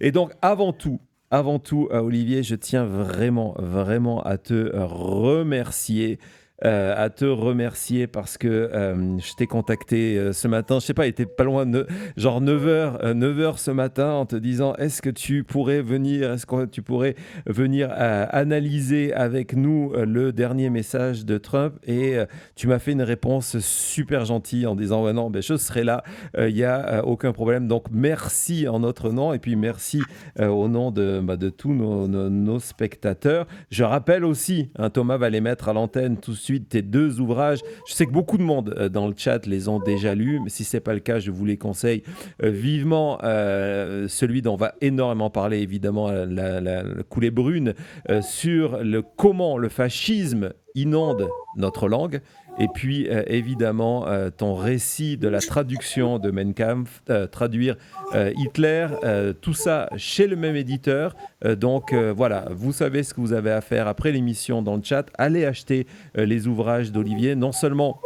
Et donc, avant tout, Olivier, je tiens vraiment, vraiment à te remercier parce que je t'ai contacté ce matin, je sais pas, il était pas loin de genre 9h ce matin en te disant est-ce que tu pourrais venir, est-ce que tu pourrais venir analyser avec nous le dernier message de Trump et tu m'as fait une réponse super gentille en disant ouais, non, ben, je serai là, il n'y a aucun problème. Donc merci en notre nom et puis merci au nom de tous nos spectateurs. Je rappelle aussi, hein, Thomas va les mettre à l'antenne tout de suite, tes deux ouvrages. Je sais que beaucoup de monde dans le chat les ont déjà lus, mais si ce n'est pas le cas, je vous les conseille vivement. Celui dont on va énormément parler, évidemment, la coulée brune, sur comment le fascisme inonde notre langue. Et puis, évidemment, ton récit de la traduction de Mein Kampf, traduire Hitler, tout ça chez le même éditeur. Donc voilà, vous savez ce que vous avez à faire après l'émission dans le chat. Allez acheter les ouvrages d'Olivier. Non seulement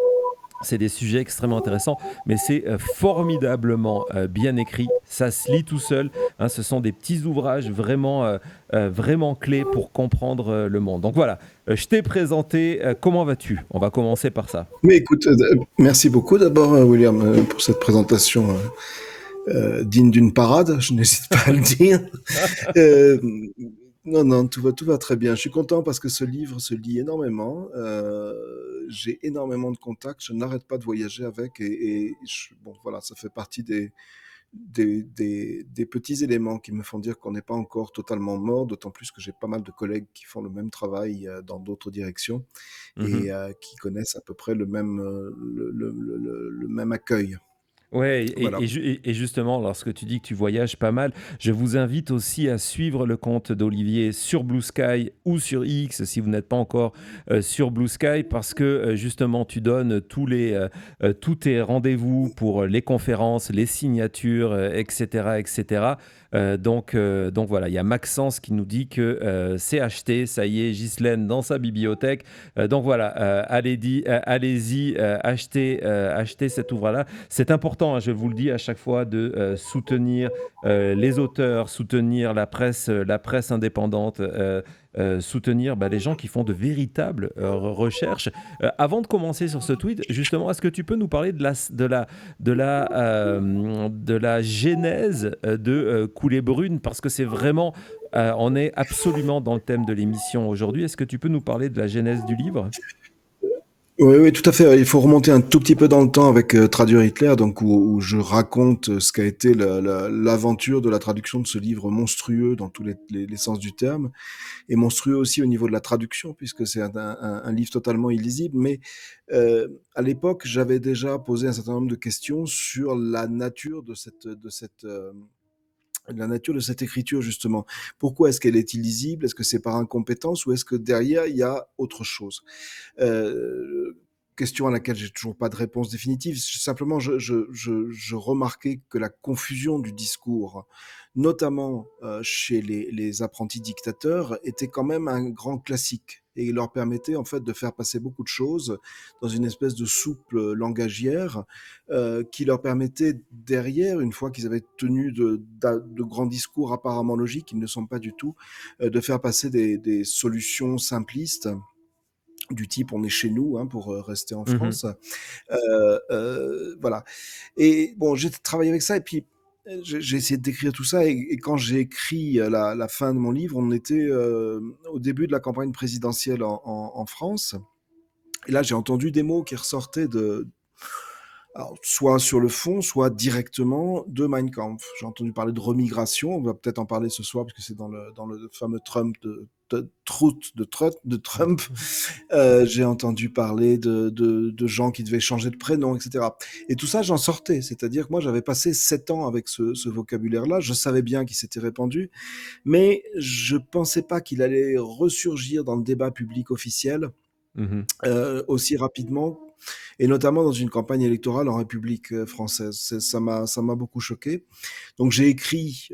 c'est des sujets extrêmement intéressants, mais c'est formidablement bien écrit. Ça se lit tout seul, hein. Ce sont des petits ouvrages vraiment clés pour comprendre le monde. Donc voilà, je t'ai présenté. Comment vas-tu? On va commencer par ça. Mais écoute, merci beaucoup d'abord, William, pour cette présentation digne d'une parade, je n'hésite pas à le dire. Euh, non, non, tout va très bien. Je suis content parce que ce livre se lit énormément. J'ai énormément de contacts, je n'arrête pas de voyager avec bon, voilà, ça fait partie des petits éléments qui me font dire qu'on n'est pas encore totalement mort, d'autant plus que j'ai pas mal de collègues qui font le même travail dans d'autres directions Mhm. qui connaissent à peu près le même accueil. Ouais, Voilà. et justement, lorsque tu dis que tu voyages pas mal, je vous invite aussi à suivre le compte d'Olivier sur Blue Sky ou sur X si vous n'êtes pas encore sur Blue Sky, parce que justement, tu donnes tous tes rendez-vous pour les conférences, les signatures, etc., etc. Donc voilà, il y a Maxence qui nous dit que c'est acheté, ça y est, Ghislaine dans sa bibliothèque. Donc voilà, allez-y, achetez cet ouvrage-là. C'est important, hein, je vous le dis à chaque fois, de soutenir les auteurs, soutenir la presse indépendante, soutenir les gens qui font de véritables recherches. Avant de commencer sur ce tweet, justement, est-ce que tu peux nous parler de la genèse de Coulée Brune? Parce que c'est vraiment, on est absolument dans le thème de l'émission aujourd'hui. Est-ce que tu peux nous parler de la genèse du livre? Oui, oui, tout à fait. Il faut remonter un tout petit peu dans le temps avec Traduire Hitler, donc où je raconte ce qu'a été l'aventure de la traduction de ce livre monstrueux dans tous les sens du terme, et monstrueux aussi au niveau de la traduction, puisque c'est un livre totalement illisible. Mais à l'époque, j'avais déjà posé un certain nombre de questions sur la nature de cette écriture, justement. Pourquoi est-ce qu'elle est illisible? Est-ce que c'est par incompétence ou est-ce que derrière, il y a autre chose? Euh, Question à laquelle j'ai toujours pas de réponse définitive. Simplement, je remarquais que la confusion du discours, notamment chez les apprentis dictateurs, était quand même un grand classique. Et il leur permettait en fait de faire passer beaucoup de choses dans une espèce de soupe langagière qui leur permettait derrière, une fois qu'ils avaient tenu de grands discours apparemment logiques, qui ne le sont pas du tout, de faire passer des solutions simplistes du type on est chez nous, hein, pour rester en Mhm. France. Voilà. Et bon, j'ai travaillé avec ça et puis j'ai essayé d'écrire tout ça et quand j'ai écrit la fin de mon livre, on était au début de la campagne présidentielle en France. Et là, j'ai entendu des mots qui ressortaient alors, soit sur le fond, soit directement de Mein Kampf. J'ai entendu parler de remigration, on va peut-être en parler ce soir, parce que c'est dans le fameux Trump de Trump. J'ai entendu parler de gens qui devaient changer de prénom, etc. Et tout ça, j'en sortais. C'est-à-dire que moi, j'avais passé 7 ans avec ce vocabulaire-là. Je savais bien qu'il s'était répandu, mais je pensais pas qu'il allait ressurgir dans le débat public officiel Mhm. aussi rapidement, et notamment dans une campagne électorale en République française. Ça m'a beaucoup choqué. Donc j'ai écrit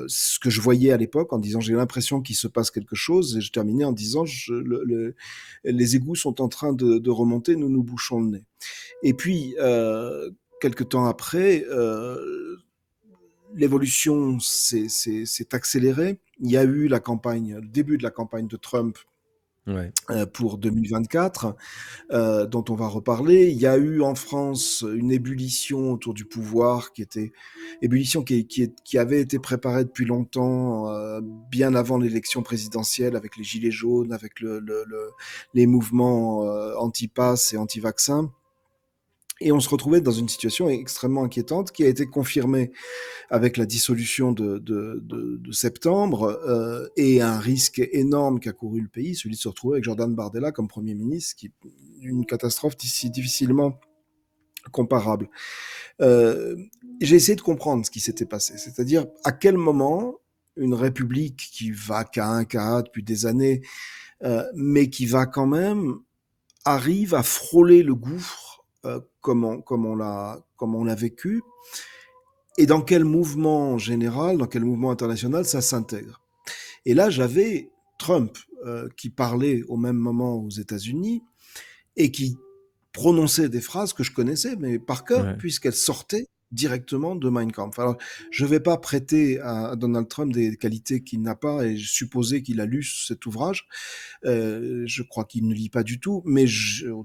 ce que je voyais à l'époque en disant j'ai l'impression qu'il se passe quelque chose, et je terminais en disant les égouts sont en train de remonter, nous nous bouchons le nez. Et puis quelques temps après, l'évolution s'est accélérée. Il y a eu le début de la campagne de Trump Ouais, pour 2024, dont on va reparler. Il y a eu en France une ébullition autour du pouvoir ébullition qui avait été préparée depuis longtemps, bien avant l'élection présidentielle, avec les gilets jaunes, avec les mouvements anti-pass et anti-vaccins. Et on se retrouvait dans une situation extrêmement inquiétante qui a été confirmée avec la dissolution de septembre, et un risque énorme qu'a couru le pays, celui de se retrouver avec Jordan Bardella comme Premier ministre, une catastrophe difficilement comparable. Euh, j'ai essayé de comprendre ce qui s'était passé, c'est-à-dire à quel moment une république qui va K1, depuis des années, mais qui va quand même, arrive à frôler le gouffre, comme on l'a vécu, et dans quel mouvement général, dans quel mouvement international ça s'intègre. Et là, j'avais Trump qui parlait au même moment aux États-Unis et qui prononçait des phrases que je connaissais, mais par cœur, ouais, puisqu'elles sortaient directement de Mein Kampf. Alors, je ne vais pas prêter à Donald Trump des qualités qu'il n'a pas et supposer qu'il a lu cet ouvrage. Je crois qu'il ne lit pas du tout, mais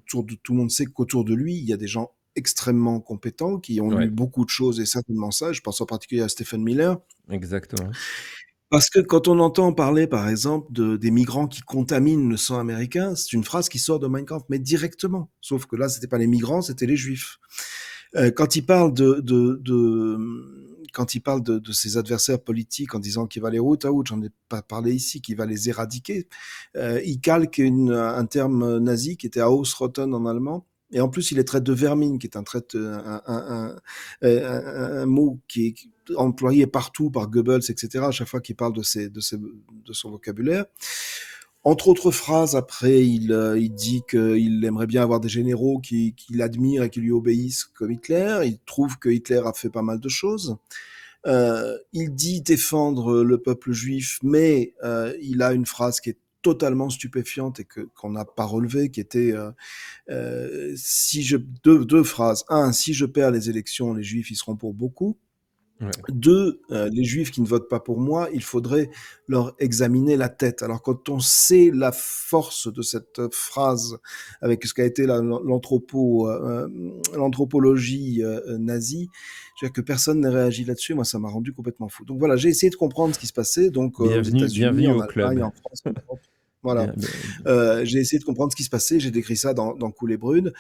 tout le monde sait qu'autour de lui, il y a des gens extrêmement compétents qui ont lu ouais, beaucoup de choses et certainement ça. Je pense en particulier à Stephen Miller. exactement. Parce que quand on entend parler, par exemple, des migrants qui contaminent le sang américain, c'est une phrase qui sort de Mein Kampf, mais directement. Sauf que là, c'était pas les migrants, c'était les juifs. Quand il parle quand il parle de ses adversaires politiques en disant qu'il va les root out, j'en ai pas parlé ici, qu'il va les éradiquer, il calque un terme nazi qui était Ausrotten en allemand. Et en plus, il les traite de vermine, qui est un mot qui est employé partout par Goebbels, etc., à chaque fois qu'il parle de son vocabulaire. Entre autres phrases, après, il dit qu'il aimerait bien avoir des généraux qui l'admirent et qui lui obéissent comme Hitler. Il trouve que Hitler a fait pas mal de choses. Il dit défendre le peuple juif, mais il a une phrase qui est totalement stupéfiante et qu'on n'a pas relevée, qui était deux phrases. Un, si je perds les élections, les juifs y seront pour beaucoup. Ouais. Deux, les juifs qui ne votent pas pour moi, il faudrait leur examiner la tête. Alors quand on sait la force de cette phrase avec ce qu'a été l'anthropologie nazie, je veux dire que personne n'a réagi là-dessus, moi ça m'a rendu complètement fou. Donc voilà, j'ai essayé de comprendre ce qui se passait, donc aux Bienvenue, États-Unis, bienvenue en au Allemagne, club. en France, en Europe. Voilà. Bien, bien, J'ai essayé de comprendre ce qui se passait, j'ai décrit ça dans Couler Brune.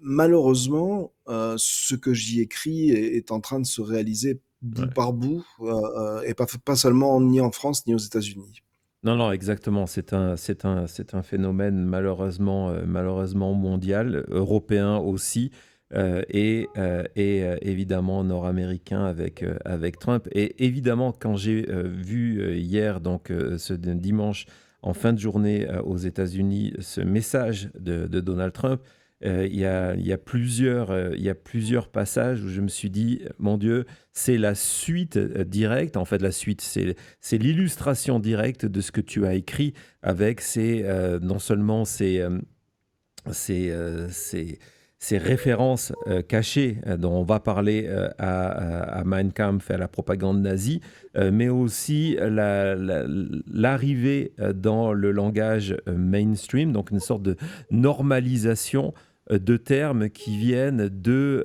Malheureusement, ce que j'y écris est en train de se réaliser bout ouais. par bout, et pas seulement ni en France ni aux États-Unis. Non, non, exactement. C'est un phénomène malheureusement, malheureusement mondial, européen aussi, évidemment nord-américain avec Trump. Et évidemment, quand j'ai vu hier, donc ce dimanche, en fin de journée aux États-Unis, ce message de Donald Trump, il y a plusieurs passages où je me suis dit, mon Dieu, c'est la suite directe. En fait, la suite, c'est l'illustration directe de ce que tu as écrit avec non seulement ces, ces- ces références cachées dont on va parler à Mein Kampf et à la propagande nazie, mais aussi l'arrivée dans le langage mainstream, donc une sorte de normalisation de termes qui viennent de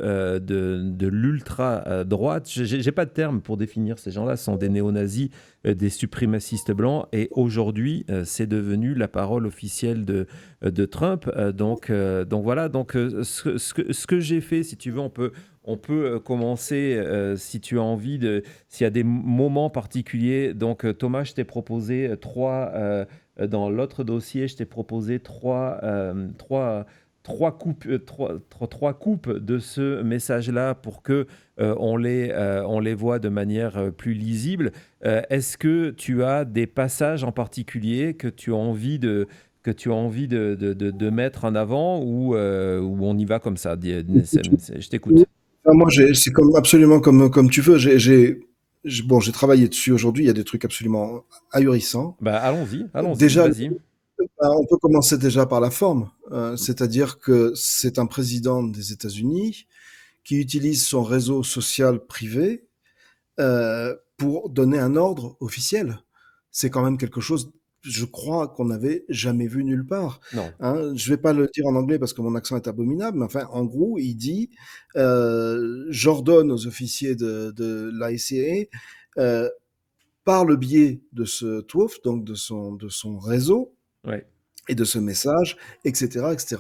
l'ultra-droite. J'ai pas de terme pour définir ces gens-là. Ce sont des néo-nazis, des suprémacistes blancs. Et aujourd'hui, c'est devenu la parole officielle de Trump. Donc voilà. Donc ce que j'ai fait, si tu veux, on peut commencer si tu as envie s'il y a des moments particuliers. Donc Thomas, je t'ai proposé dans l'autre dossier, je t'ai proposé trois coupes de ce message-là pour que on les voit de manière plus lisible. Est-ce que tu as des passages en particulier que tu as envie de mettre en avant ou on y va comme ça? Je Oui. t'écoute. Enfin, moi, c'est absolument comme tu veux. J'ai travaillé dessus aujourd'hui. Il y a des trucs absolument ahurissants. Bah, allons-y, allons-y, Déjà, vas-y. on peut commencer déjà par la forme, c'est-à-dire que c'est un président des États-Unis qui utilise son réseau social privé pour donner un ordre officiel. C'est quand même quelque chose, je crois, qu'on n'avait jamais vu nulle part. Non. Hein. Je vais pas le dire en anglais parce que mon accent est abominable, mais enfin, en gros, il dit j'ordonne aux officiers de l'ICA, par le biais de ce TWOF, donc de son réseau, Ouais. et de ce message, etc., etc.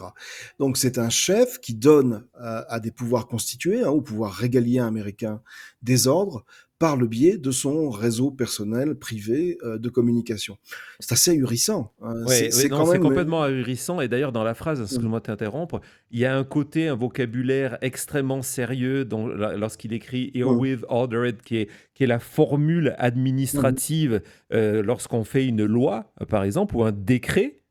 Donc c'est un chef qui donne à des pouvoirs constitués, hein, aux pouvoirs régaliens américains, des ordres par le biais de son réseau personnel, privé de communication. C'est assez ahurissant. Hein. Ouais, ouais, C'est non, quand c'est même... complètement ahurissant. Et d'ailleurs, dans la phrase, excuse-moi de t'interrompre, il y a un côté, un vocabulaire extrêmement sérieux lorsqu'il écrit herewith ordered, qui est la formule administrative lorsqu'on fait une loi, par exemple, ou un décret.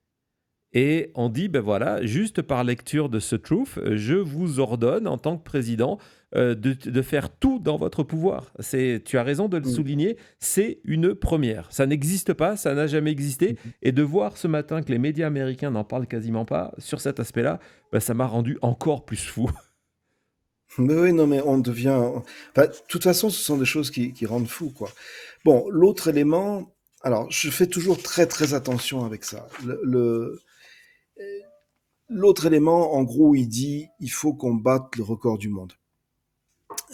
Et on dit, ben voilà, juste par lecture de ce truth, je vous ordonne en tant que président de faire tout dans votre pouvoir. Tu as raison de le souligner, c'est une première. Ça n'existe pas, ça n'a jamais existé. Et de voir ce matin que les médias américains n'en parlent quasiment pas sur cet aspect-là, ben, ça m'a rendu encore plus fou. Mais oui, non, mais on devient... Enfin, de toute façon, ce sont des choses qui rendent fou, quoi. Bon, l'autre élément... Alors, je fais toujours très, très attention avec ça. L'autre élément, en gros, il dit il faut qu'on batte le record du monde.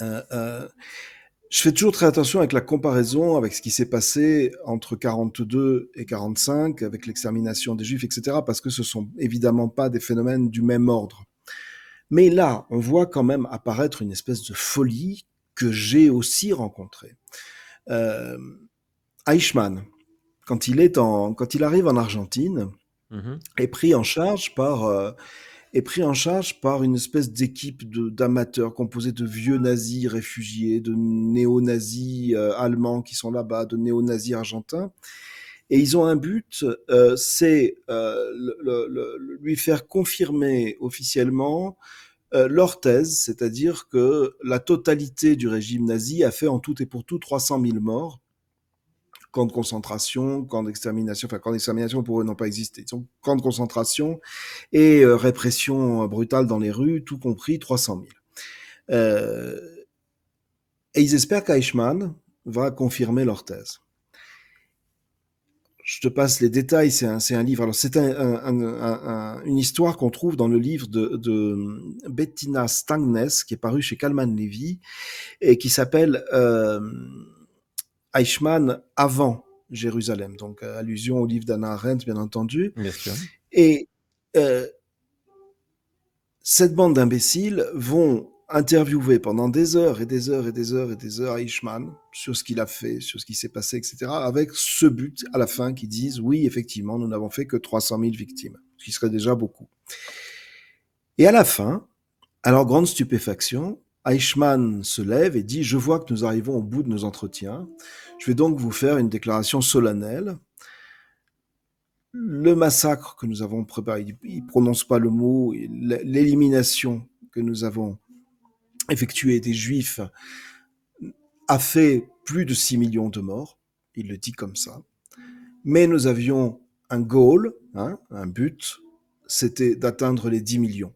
Euh, euh, je fais toujours très attention avec la comparaison avec ce qui s'est passé entre 42 et 45, avec l'extermination des Juifs, etc., parce que ce sont évidemment pas des phénomènes du même ordre. Mais là, on voit quand même apparaître une espèce de folie que j'ai aussi rencontrée. Euh, Eichmann, quand il arrive en Argentine, Mhm. est pris en charge par une espèce d'équipe d'amateurs composée de vieux nazis réfugiés, de néo-nazis allemands qui sont là-bas, de néo-nazis argentins. Et ils ont un but, c'est lui faire confirmer officiellement leur thèse, c'est-à-dire que la totalité du régime nazi a fait en tout et pour tout 300 000 morts. Camps de concentration, camps d'extermination, enfin camps d'extermination pour eux n'ont pas existé. Ils sont camps de concentration et répression brutale dans les rues, tout compris 300 000. Euh, et ils espèrent qu'Eichmann va confirmer leur thèse. Je te passe les détails, c'est un livre. Alors, c'est une histoire qu'on trouve dans le livre de Bettina Stangnes, qui est paru chez Kalman Levy, et qui s'appelle Eichmann avant Jérusalem. Donc, allusion au livre d'Anna Arendt, bien entendu. Bien sûr. Et euh, cette bande d'imbéciles vont interviewer pendant des heures et des heures et des heures et des heures Eichmann sur ce qu'il a fait, sur ce qui s'est passé, etc., avec ce but à la fin qu'ils disent oui, effectivement, nous n'avons fait que 300 000 victimes, ce qui serait déjà beaucoup. Et à la fin, à leur grande stupéfaction, Eichmann se lève et dit je vois que nous arrivons au bout de nos entretiens. Je vais donc vous faire une déclaration solennelle. Le massacre que nous avons préparé, il ne prononce pas le mot, l'élimination que nous avons effectuée des Juifs a fait plus de 6 millions de morts, il le dit comme ça. Mais nous avions un goal, hein, un but, c'était d'atteindre les 10 millions.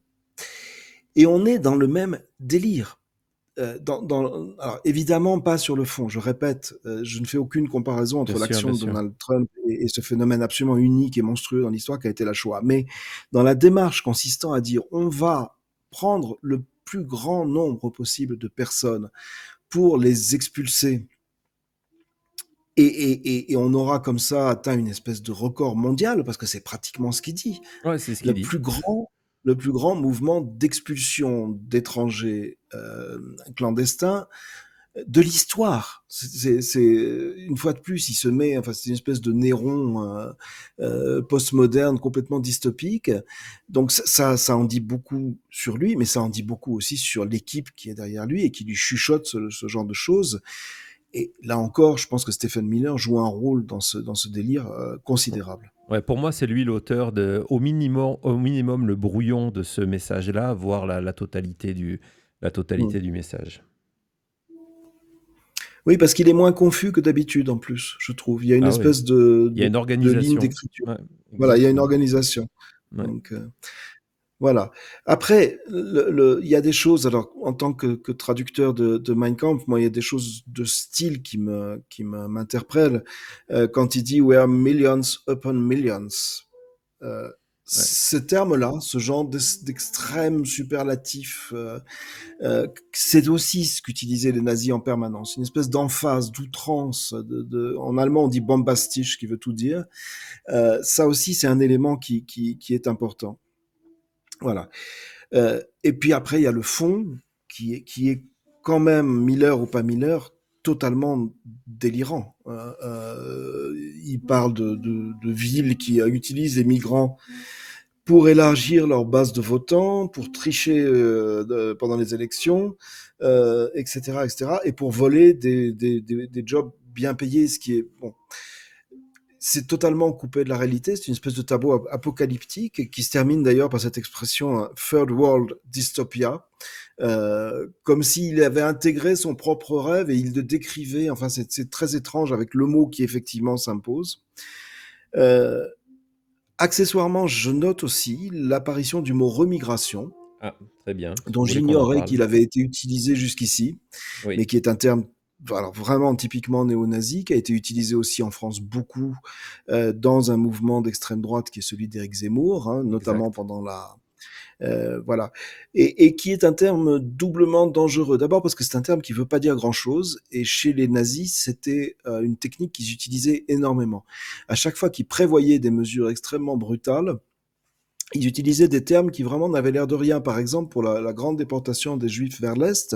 Et on est dans le même délire. Alors, évidemment, pas sur le fond. Je répète, je ne fais aucune comparaison Bien entre sûr, bien l'action de sûr. Donald Trump et ce phénomène absolument unique et monstrueux dans l'histoire qu'a été la Shoah. Mais dans la démarche consistant à dire on va prendre le plus grand nombre possible de personnes pour les expulser et on aura comme ça atteint une espèce de record mondial, parce que c'est pratiquement ce qu'il dit, Ouais, c'est ce qu'il le dit. plus grand, le plus grand mouvement d'expulsion d'étrangers clandestins de l'histoire. Une fois de plus, il se met, enfin, c'est une espèce de Néron postmoderne complètement dystopique. Donc ça en dit beaucoup sur lui, mais ça en dit beaucoup aussi sur l'équipe qui est derrière lui et qui lui chuchote ce genre de choses. Et là encore, je pense que Stephen Miller joue un rôle dans ce délire considérable. Ouais, pour moi, c'est lui l'auteur au minimum le brouillon de ce message-là, voire la Mm. totalité du message. Oui, parce qu'il est moins confus que d'habitude en plus, je trouve. Il y a une Ah oui, espèce il y a une de ligne organisation. d'écriture. Ouais, Voilà, il y a une exactement. organisation. Ouais. Donc, Voilà. Après, il y a des choses, alors en tant que traducteur de Mein Kampf, moi, il y a des choses de style m'interpellent. Quand il dit We are millions upon millions. Euh, Ouais, Ce terme-là, ce genre d'extrême superlatif, c'est aussi ce qu'utilisaient les nazis en permanence, une espèce d'emphase, d'outrance. En allemand, on dit bombastisch, qui veut tout dire. Ça aussi, c'est un élément qui est important. Voilà. Et puis après, il y a le fond, qui est quand même, Miller ou pas Miller, totalement délirant. Il parle de villes qui utilisent les migrants pour élargir leur base de votants, pour tricher pendant les élections, etc., etc., et pour voler des jobs bien payés, ce qui est bon. C'est totalement coupé de la réalité, c'est une espèce de tableau apocalyptique qui se termine d'ailleurs par cette expression Third World Dystopia, comme s'il avait intégré son propre rêve et il le décrivait, enfin c'est très étrange avec le mot qui effectivement s'impose. Euh, Accessoirement, je note aussi l'apparition du mot remigration, ah, très bien. dont Vous voulez qu'on en j'ignorais parle? qu'il avait été utilisé jusqu'ici, Oui, mais qui est un terme alors vraiment typiquement néo-nazi, qui a été utilisé aussi en France beaucoup dans un mouvement d'extrême droite qui est celui d'Éric Zemmour, hein, notamment exact. pendant la... voilà. Et qui est un terme doublement dangereux. D'abord parce que c'est un terme qui ne veut pas dire grand-chose, et chez les nazis, c'était une technique qu'ils utilisaient énormément. À chaque fois qu'ils prévoyaient des mesures extrêmement brutales, ils utilisaient des termes qui vraiment n'avaient l'air de rien. Par exemple, pour la grande déportation des Juifs vers l'Est,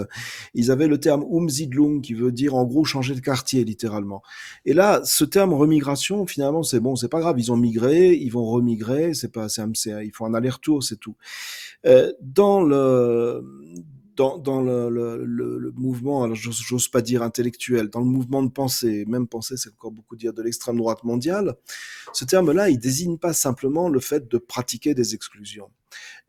ils avaient le terme Umsiedlung, qui veut dire en gros changer de quartier, littéralement. Et là, ce terme remigration, finalement, c'est bon, c'est pas grave. Ils ont migré, ils vont remigrer, ils font un aller-retour, c'est tout. Dans le mouvement, alors j'ose pas dire intellectuel, dans le mouvement de pensée, même pensée, c'est encore beaucoup dire, de l'extrême droite mondiale, ce terme-là, il désigne pas simplement le fait de pratiquer des exclusions,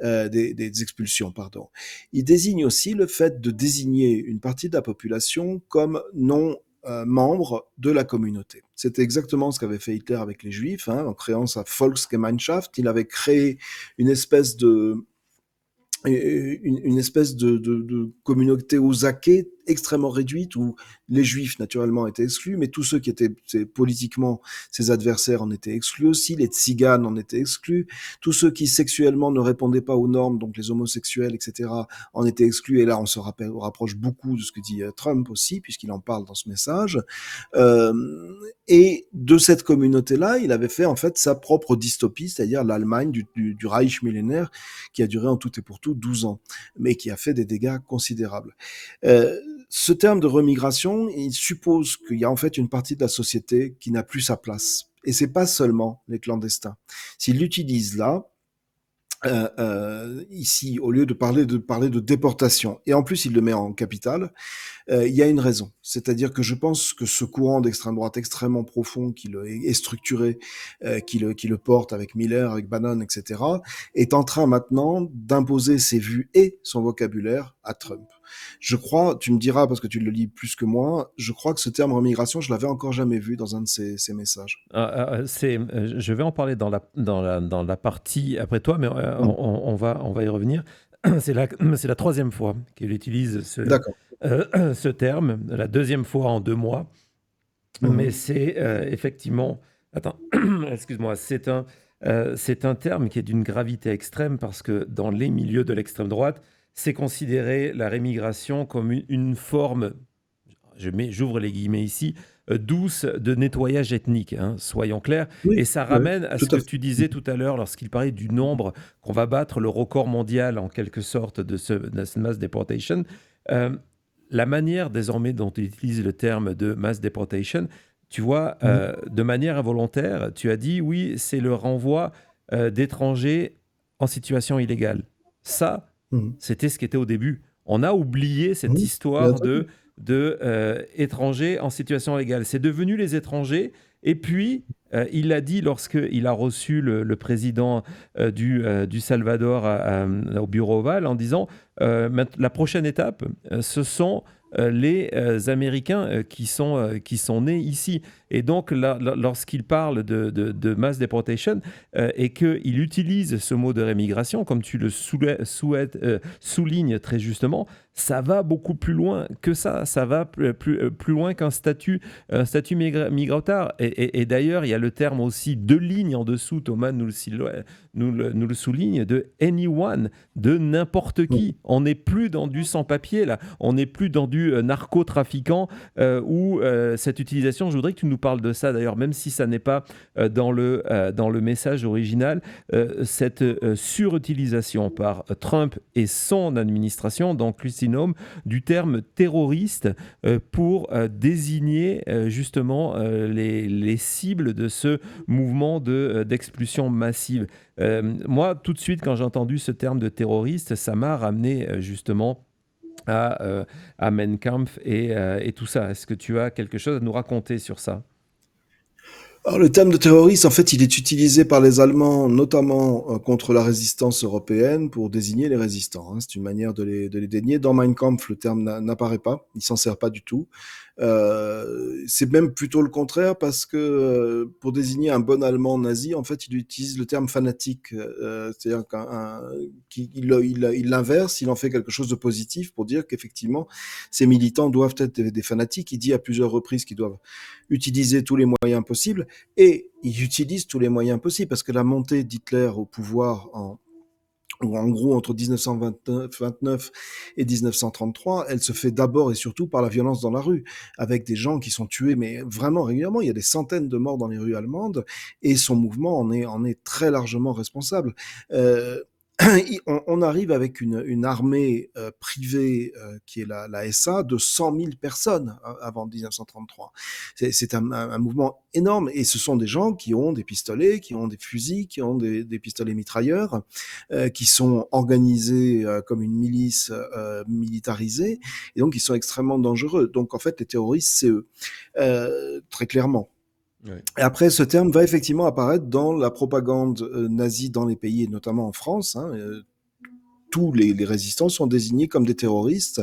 des expulsions, pardon. Il désigne aussi le fait de désigner une partie de la population comme non membre de la communauté. C'était exactement ce qu'avait fait Hitler avec les Juifs, hein, en créant sa Volksgemeinschaft. Il avait créé une espèce de une espèce de communauté aux aquets extrêmement réduite où les juifs naturellement étaient exclus, mais tous ceux qui étaient politiquement ses adversaires en étaient exclus aussi, les tziganes en étaient exclus, tous ceux qui sexuellement ne répondaient pas aux normes, donc les homosexuels, etc., en étaient exclus. Et là, on rapproche beaucoup de ce que dit Trump aussi, puisqu'il en parle dans ce message. Euh, et de cette communauté-là, il avait fait en fait sa propre dystopie, c'est-à-dire l'Allemagne du Reich millénaire, qui a duré en tout et pour tout 12 ans, mais qui a fait des dégâts considérables. Ce terme de remigration, il suppose qu'il y a en fait une partie de la société qui n'a plus sa place. Et c'est pas seulement les clandestins. S'il l'utilise là, ici, au lieu de parler de déportation, et en plus il le met en capital, il y a une raison. C'est-à-dire que je pense que ce courant d'extrême droite extrêmement profond qui est structuré, qui le porte avec Miller, avec Bannon, etc., est en train maintenant d'imposer ses vues et son vocabulaire à Trump. Je crois, tu me diras parce que tu le lis plus que moi, je crois que ce terme remigration, je l'avais encore jamais vu dans un de ses messages. Je vais en parler dans la partie après toi, mais Mmh. on va y revenir. C'est la troisième fois qu'il utilise D'accord. ce terme, la deuxième fois en 2 mois. Mais Mmh. c'est effectivement, attends, excuse-moi, c'est un terme qui est d'une gravité extrême parce que dans les milieux de l'extrême droite, c'est considéré la rémigration comme une forme, j'ouvre les guillemets ici, douce de nettoyage ethnique, hein, soyons clairs. Et Oui, ça oui, ramène à tout ce que à fait. tu disais tout à l'heure lorsqu'il parlait du nombre qu'on va battre le record mondial en quelque sorte de cette mass deportation. Euh, la manière désormais dont tu utilises le terme de mass deportation, tu vois, Mmh. de manière involontaire, tu as dit oui, c'est le renvoi d'étrangers en situation illégale. Ça, Mmh. c'était ce qui était au début. On a oublié cette Mmh. Bien histoire entendu. de étrangers en situation légale. C'est devenu les étrangers. Et puis, il l'a dit lorsqu'il a reçu le président du Salvador au bureau ovale en disant la prochaine étape, ce sont les Américains qui sont nés ici. Et donc, lorsqu'il parle de mass deportation et qu'il utilise ce mot de rémigration, comme tu le soulignes très justement, ça va beaucoup plus loin que ça. Ça va plus loin qu'un un statut migratoire. Et d'ailleurs, il y a le terme aussi deux lignes en dessous, Thomas nous le souligne, de anyone, de n'importe Mm. qui. On n'est plus dans du sans-papier, là. On n'est plus dans du narcotrafiquant ou cette utilisation. Je voudrais que tu nous parles de ça, d'ailleurs, même si ça n'est pas dans le message original, cette surutilisation par Trump et son administration, donc Kristi Noem, du terme terroriste pour désigner justement les cibles de ce mouvement d'expulsion massive. Moi, tout de suite, quand j'ai entendu ce terme de terroriste, ça m'a ramené justement à Mein Kampf et tout ça. Est-ce que tu as quelque chose à nous raconter sur ça? Alors, le terme de terroriste, en fait, il est utilisé par les Allemands, notamment contre la résistance européenne, pour désigner les résistants, hein. C'est une manière de les désigner. Dans Mein Kampf, le terme n'apparaît pas, il s'en sert pas du tout. C'est même plutôt le contraire parce que pour désigner un bon Allemand nazi, en fait, il utilise le terme fanatique, c'est-à-dire qu'il l'inverse, il en fait quelque chose de positif pour dire qu'effectivement, ces militants doivent être des fanatiques. Il dit à plusieurs reprises qu'ils doivent utiliser tous les moyens possibles et il utilise tous les moyens possibles parce que la montée d'Hitler au pouvoir en gros, entre 1929 et 1933, elle se fait d'abord et surtout par la violence dans la rue, avec des gens qui sont tués, mais vraiment régulièrement. Il y a des centaines de morts dans les rues allemandes, et son mouvement en est très largement responsable. Euh, on arrive avec une armée privée qui est la SA de 100 000 personnes avant 1933. C'est un mouvement énorme et ce sont des gens qui ont des pistolets, qui ont des fusils, qui ont des pistolets mitrailleurs, qui sont organisés comme une milice militarisée et donc ils sont extrêmement dangereux. Donc en fait les terroristes c'est eux, très clairement. Oui. Et après, ce terme va effectivement apparaître dans la propagande nazie dans les pays, et notamment en France, hein. Tous les résistants sont désignés comme des terroristes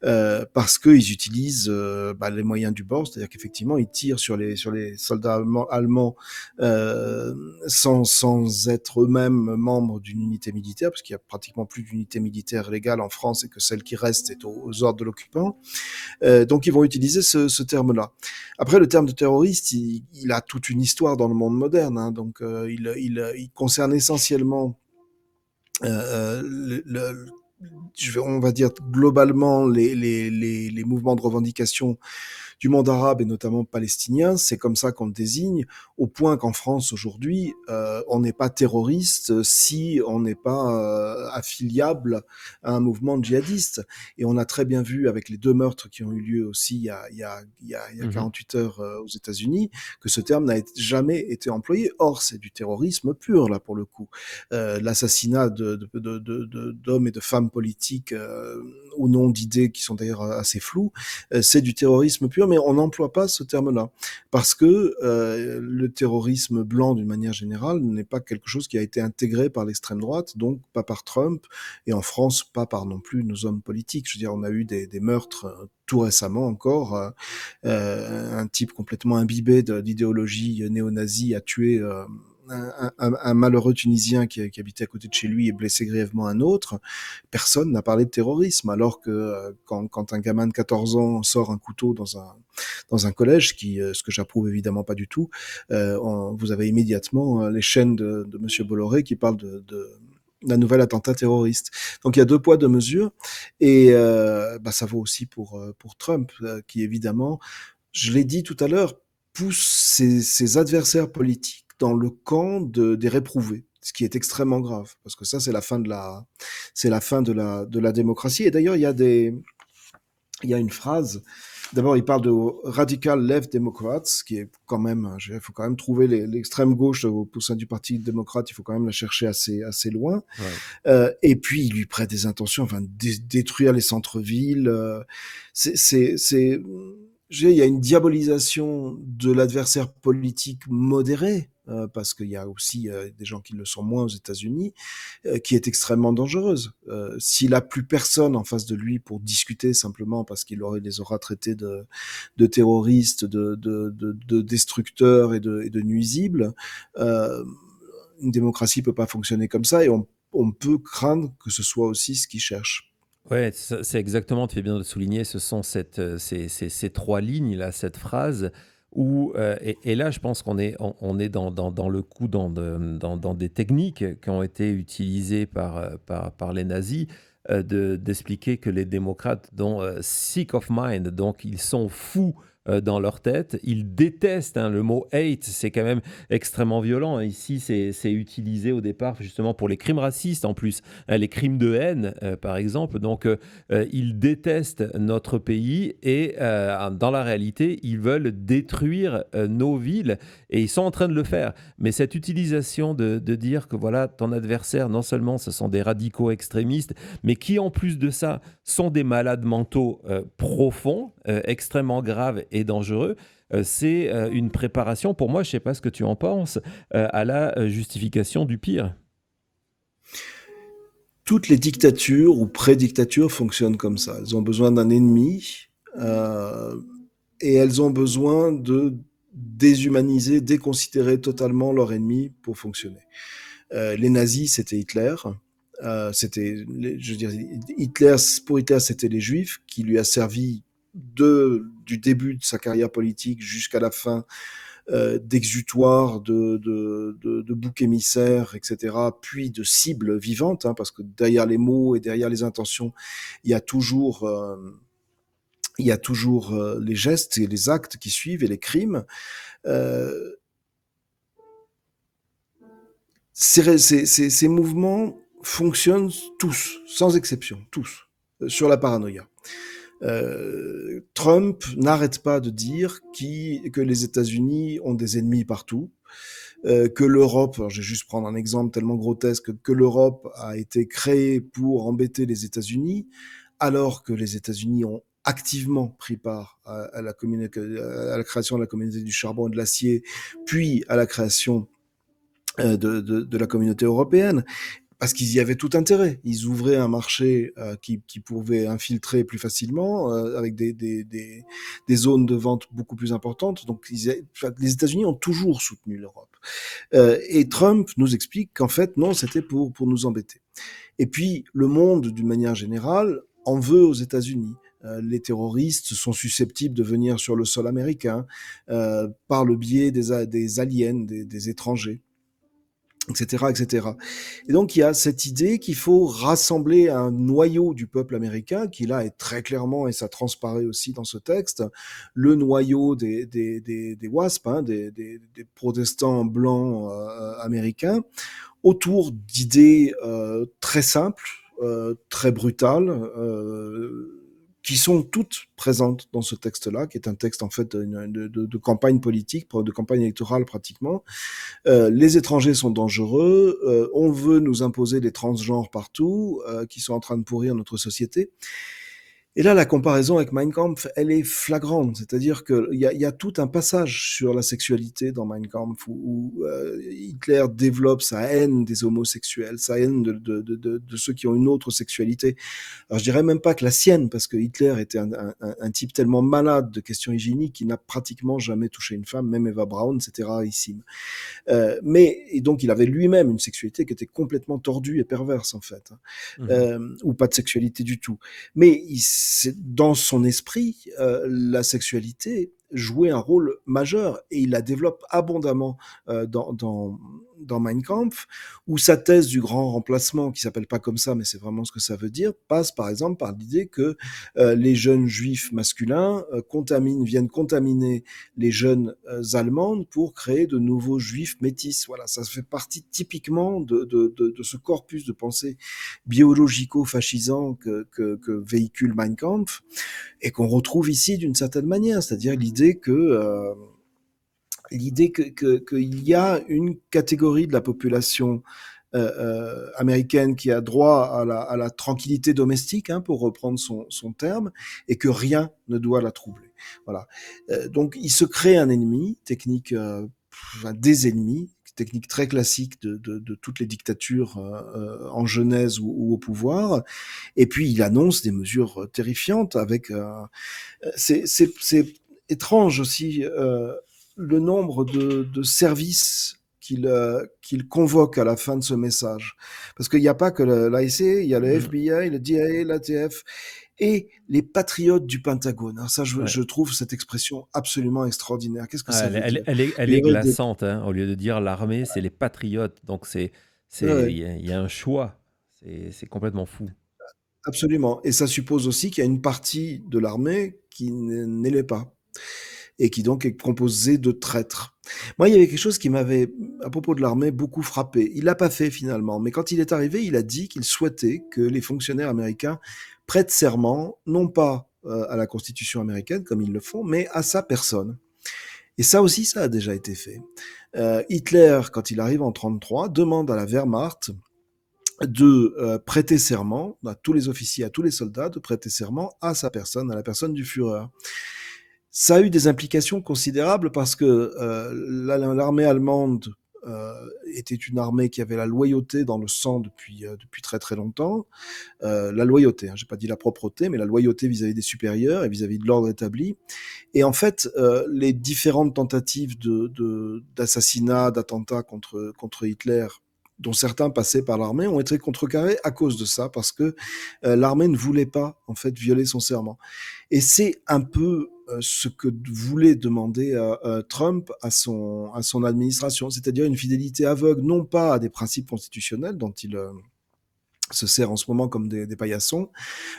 parce qu'ils utilisent les moyens du bord, c'est-à-dire qu'effectivement ils tirent sur les soldats allemands sans être eux-mêmes membres d'une unité militaire, parce qu'il y a pratiquement plus d'unité militaire légale en France et que celle qui reste est aux ordres de l'occupant. Donc ils vont utiliser ce terme-là. Après, le terme de terroriste, il a toute une histoire dans le monde moderne, hein, donc il concerne essentiellement on va dire globalement les mouvements de revendication du monde arabe et notamment palestinien. C'est comme ça qu'on le désigne, au point qu'en France aujourd'hui, on n'est pas terroriste si on n'est pas affiliable à un mouvement djihadiste. Et on a très bien vu avec les deux meurtres qui ont eu lieu aussi il y a Mhm. 48 heures aux États-Unis que ce terme n'a jamais été employé. Or, c'est du terrorisme pur là pour le coup. L'assassinat d'hommes et de femmes politiques au nom d'idées qui sont d'ailleurs assez floues, c'est du terrorisme pur, mais on n'emploie pas ce terme-là parce que le terrorisme blanc, d'une manière générale, n'est pas quelque chose qui a été intégré par l'extrême droite, donc pas par Trump, et en France, pas par non plus nos hommes politiques. Je veux dire, on a eu des meurtres tout récemment encore. Un type complètement imbibé d'idéologie néo-nazie a tué un malheureux Tunisien qui habitait à côté de chez lui et blessé grièvement un autre. Personne n'a parlé de terrorisme, alors que quand un gamin de 14 ans sort un couteau dans un collège, ce que j'approuve évidemment pas du tout, vous avez immédiatement les chaînes de Monsieur Bolloré qui parlent d'un nouvel attentat terroriste. Donc il y a deux poids, deux mesures, et ça vaut aussi pour Trump, qui évidemment, je l'ai dit tout à l'heure, pousse ses adversaires politiques dans le camp des réprouvés, ce qui est extrêmement grave, parce que ça, c'est la fin de la démocratie. Et d'ailleurs, il y a une phrase. D'abord, il parle de Radical Left Democrats, qui est quand même, il faut quand même trouver l'extrême gauche au sein du Parti démocrate, il faut quand même la chercher assez loin. Ouais. Et puis, il lui prête des intentions, enfin, détruire les centres-villes. C'est il y a une diabolisation de l'adversaire politique modéré, parce qu'il y a aussi des gens qui le sont moins aux États-Unis, qui est extrêmement dangereuse. S'il a plus personne en face de lui pour discuter simplement parce qu'il les aura traités de terroristes, de destructeurs et de nuisibles, euh, une démocratie peut pas fonctionner comme ça et on peut craindre que ce soit aussi ce qu'il cherche. Ouais, c'est exactement, tu fais bien de le souligner, ce sont ces trois lignes-là, cette phrase où, et là, je pense qu'on est dans le coup, dans des techniques qui ont été utilisées par les nazis, d'expliquer que les démocrates, dont sick of mind, donc ils sont fous dans leur tête, ils détestent, hein, le mot hate, c'est quand même extrêmement violent. Ici, c'est utilisé au départ justement pour les crimes racistes en plus, hein, les crimes de haine, par exemple. Donc, ils détestent notre pays et dans la réalité, ils veulent détruire nos villes et ils sont en train de le faire. Mais cette utilisation de dire que voilà, ton adversaire, non seulement ce sont des radicaux extrémistes, mais qui en plus de ça sont des malades mentaux profonds, extrêmement graves et dangereux, c'est une préparation, pour moi, je ne sais pas ce que tu en penses, à la justification du pire. Toutes les dictatures ou pré-dictatures fonctionnent comme ça. Elles ont besoin d'un ennemi euh, et elles ont besoin de déshumaniser, déconsidérer totalement leur ennemi pour fonctionner. Les nazis, c'était Hitler. Je veux dire, Hitler, pour Hitler, c'était les Juifs qui lui a servi du début de sa carrière politique jusqu'à la fin d'exutoire, de bouc émissaire, etc., puis de cible vivante, hein, parce que derrière les mots et derrière les intentions, il y a toujours, les gestes et les actes qui suivent et les crimes. Euh, ces mouvements fonctionnent tous, sans exception, tous, sur la paranoïa. Trump n'arrête pas de dire que les États-Unis ont des ennemis partout, que l'Europe, alors je vais juste prendre un exemple tellement grotesque, que l'Europe a été créée pour embêter les États-Unis, alors que les États-Unis ont activement pris part à la création de la communauté du charbon et de l'acier, puis à la création de la communauté européenne, parce qu'ils y avaient tout intérêt. Ils ouvraient un marché qui pouvait infiltrer plus facilement, avec des zones de vente beaucoup plus importantes. Donc les États-Unis ont toujours soutenu l'Europe. Et Trump nous explique qu'en fait, non, c'était pour nous embêter. Et puis, le monde, d'une manière générale, en veut aux États-Unis. Les terroristes sont susceptibles de venir sur le sol américain par le biais des aliens, des étrangers, etc., etc. Et donc il y a cette idée qu'il faut rassembler un noyau du peuple américain, qui là est très clairement, et ça transparaît aussi dans ce texte, le noyau des WASP, hein, des protestants blancs américains, autour d'idées très simples, très brutales, qui sont toutes présentes dans ce texte-là, qui est un texte en fait de campagne politique, de campagne électorale pratiquement. Les étrangers sont dangereux, on veut nous imposer des transgenres partout, qui sont en train de pourrir notre société. Et là, la comparaison avec Mein Kampf, elle est flagrante. C'est-à-dire qu'il y a tout un passage sur la sexualité dans Mein Kampf où Hitler développe sa haine des homosexuels, sa haine de ceux qui ont une autre sexualité. Alors, je dirais même pas que la sienne, parce que Hitler était un type tellement malade de questions hygiéniques qu'il n'a pratiquement jamais touché une femme, même Eva Braun, c'était rarissime. Et donc, il avait lui-même une sexualité qui était complètement tordue et perverse, en fait, hein, Mhm. ou pas de sexualité du tout. Mais dans son esprit, la sexualité jouait un rôle majeur et il la développe abondamment dans Mein Kampf, où sa thèse du grand remplacement, qui s'appelle pas comme ça, mais c'est vraiment ce que ça veut dire, passe par exemple par l'idée que les jeunes juifs masculins viennent contaminer les jeunes allemandes pour créer de nouveaux juifs métis. Voilà, ça fait partie typiquement de ce corpus de pensée biologico-fascisant que véhicule Mein Kampf et qu'on retrouve ici d'une certaine manière, c'est-à-dire l'idée qu'il y a une catégorie de la population américaine qui a droit à la tranquillité domestique, hein, pour reprendre son terme, et que rien ne doit la troubler. Voilà. Donc il se crée un ennemi, technique, enfin, des ennemis, technique très classique de toutes les dictatures en genèse ou au pouvoir. Et puis il annonce des mesures terrifiantes avec... c'est étrange aussi le nombre de services qu'il convoque à la fin de ce message. Parce qu'il n'y a pas que l'AIC, il y a le Mm. FBI, le DIA, l'ATF et les patriotes du Pentagone. Alors ça, Ouais. je trouve cette expression absolument extraordinaire. Qu'est-ce que Ah, ça veut dire? elle Il y est aurait des... glaçante, hein. Au lieu de dire l'armée, c'est les patriotes. Donc Ouais, il y a un choix. C'est complètement fou. absolument. Et ça suppose aussi qu'il y a une partie de l'armée qui ne l'est pas, et qui donc est composée de traîtres. Moi, il y avait quelque chose qui m'avait, à propos de l'armée, beaucoup frappé. Il l'a pas fait finalement, mais quand il est arrivé, il a dit qu'il souhaitait que les fonctionnaires américains prêtent serment, non pas à la Constitution américaine, comme ils le font, mais à sa personne. Et ça aussi, ça a déjà été fait. Hitler, quand il arrive en 1933, demande à la Wehrmacht de prêter serment, à tous les officiers, à tous les soldats, de prêter serment à sa personne, à la personne du Führer. Ça a eu des implications considérables parce que l'armée allemande était une armée qui avait la loyauté dans le sang depuis très très longtemps. La loyauté, hein, j'ai pas dit la propreté, mais la loyauté vis-à-vis des supérieurs et vis-à-vis de l'ordre établi. Et en fait, les différentes tentatives d'assassinat, d'attentats contre Hitler, dont certains passaient par l'armée, ont été contrecarrés à cause de ça, parce que l'armée ne voulait pas en fait violer son serment. Et c'est un peu ce que voulait demander Trump à son administration, c'est-à-dire une fidélité aveugle, non pas à des principes constitutionnels dont il se sert en ce moment comme des paillassons,